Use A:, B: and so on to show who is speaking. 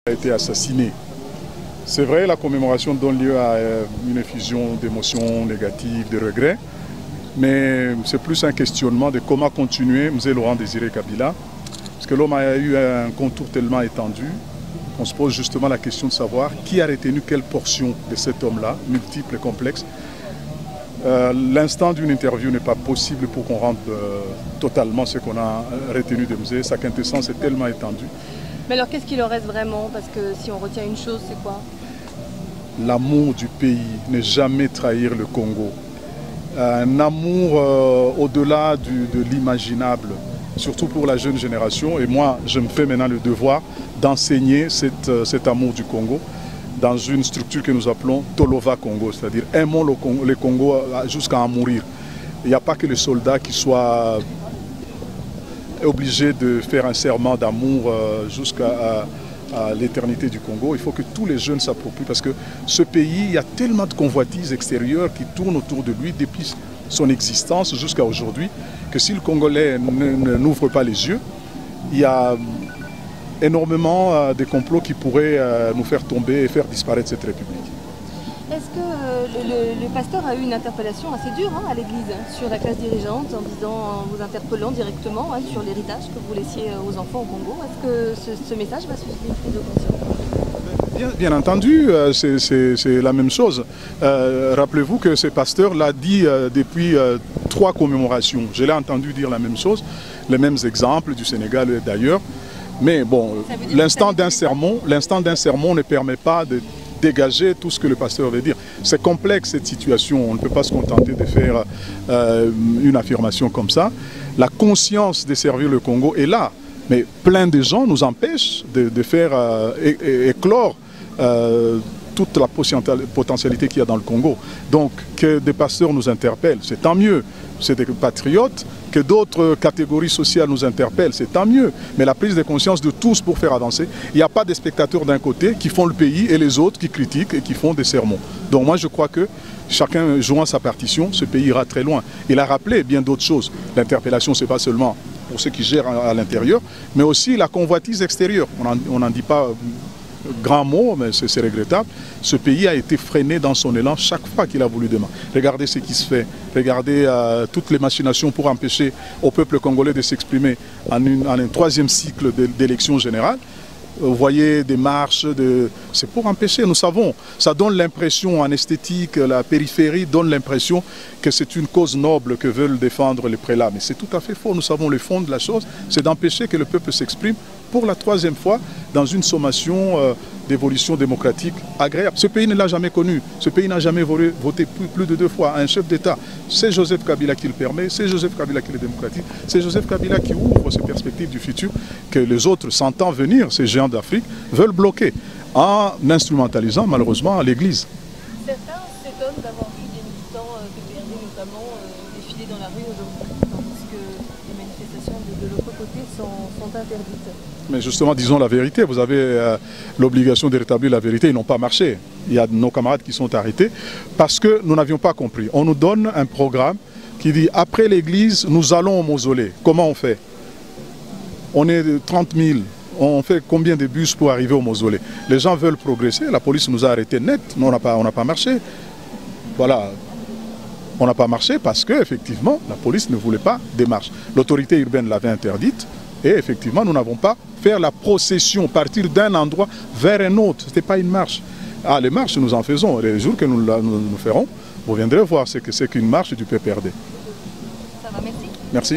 A: A été assassiné. C'est vrai, la commémoration donne lieu à une effusion d'émotions négatives, de regrets, mais c'est plus un questionnement de comment continuer Mzee Laurent Désiré Kabila, parce que l'homme a eu un contour tellement étendu qu'on se pose justement la question de savoir qui a retenu quelle portion de cet homme-là, multiple et complexe. L'instant d'une interview n'est pas possible pour qu'on rentre totalement ce qu'on a retenu de Mzee. Sa quintessence est tellement étendue.
B: Mais alors qu'est-ce qu'il en reste vraiment? Parce que si on retient une chose, c'est quoi?
A: L'amour du pays, ne jamais trahir le Congo. Un amour au-delà de l'imaginable, surtout pour la jeune génération. Et moi, je me fais maintenant le devoir d'enseigner cet amour du Congo dans une structure que nous appelons Tolova Congo, c'est-à-dire aimons le Congo jusqu'à en mourir. Il n'y a pas que les soldats qui soient obligés de faire un serment d'amour jusqu'à l'éternité du Congo. Il faut que tous les jeunes s'approprient parce que ce pays, il y a tellement de convoitises extérieures qui tournent autour de lui depuis son existence jusqu'à aujourd'hui que si le Congolais n'ouvre pas les yeux, il y a énormément de complots qui pourraient nous faire tomber et faire disparaître cette République.
B: Est-ce que le pasteur a eu une interpellation assez dure à l'Église sur la classe dirigeante en vous interpellant directement sur l'héritage que vous laissiez aux enfants au Congo? Est-ce que ce message va susciter une prise de conscience? Bien
A: entendu, c'est la même chose. Rappelez-vous que ce pasteur l'a dit depuis 3 commémorations. Je l'ai entendu dire la même chose, les mêmes exemples du Sénégal et d'ailleurs. Mais bon, l'instant d'un sermon ne permet pas de dégager tout ce que le pasteur veut dire. C'est complexe cette situation, on ne peut pas se contenter de faire une affirmation comme ça. La conscience de servir le Congo est là, mais plein de gens nous empêchent de faire éclore toute la potentialité qu'il y a dans le Congo. Donc que des pasteurs nous interpellent, c'est tant mieux. C'est des patriotes, que d'autres catégories sociales nous interpellent, c'est tant mieux. Mais la prise de conscience de tous pour faire avancer, il n'y a pas des spectateurs d'un côté qui font le pays et les autres qui critiquent et qui font des sermons. Donc moi je crois que chacun jouant sa partition, ce pays ira très loin. Il a rappelé bien d'autres choses. L'interpellation, ce n'est pas seulement pour ceux qui gèrent à l'intérieur, mais aussi la convoitise extérieure. On n'en dit pas grand mot, mais c'est regrettable. Ce pays a été freiné dans son élan chaque fois qu'il a voulu demain. Regardez ce qui se fait. Regardez toutes les machinations pour empêcher au peuple congolais de s'exprimer en un 3e cycle d'élection générale. Vous voyez des marches, c'est pour empêcher, nous savons. Ça donne l'impression en esthétique, la périphérie donne l'impression que c'est une cause noble que veulent défendre les prélats. Mais c'est tout à fait faux. Nous savons le fond de la chose, c'est d'empêcher que le peuple s'exprime pour la 3e fois dans une sommation d'évolution démocratique agréable. Ce pays ne l'a jamais connu. Ce pays n'a jamais voté plus de 2 fois un chef d'État. C'est Joseph Kabila qui le permet, c'est Joseph Kabila qui le démocratise, c'est Joseph Kabila qui ouvre ces perspectives du futur que les autres, sentant venir, ces géants d'Afrique, veulent bloquer en instrumentalisant malheureusement l'Église.
B: Certains s'étonnent d'avoir vu des militants PPRD notamment défiler dans la rue aujourd'hui, tandis que les manifestations de l'autre côté sont interdites.
A: Mais justement, disons la vérité, vous avez l'obligation de rétablir la vérité, ils n'ont pas marché. Il y a nos camarades qui sont arrêtés parce que nous n'avions pas compris. On nous donne un programme qui dit après l'église, nous allons au mausolée. Comment on fait? On est de 30 000. On fait combien de bus pour arriver au mausolée? Les gens veulent progresser, la police nous a arrêtés net, mais on n'a pas marché. Voilà. On n'a pas marché parce qu'effectivement, la police ne voulait pas des marches. L'autorité urbaine l'avait interdite et effectivement, nous n'avons pas fait la procession, partir d'un endroit vers un autre. Ce n'était pas une marche. Ah, les marches, nous en faisons. Les jours que nous ferons, vous viendrez voir ce que c'est qu'une marche du PPRD.
B: Ça va, merci.
A: Merci.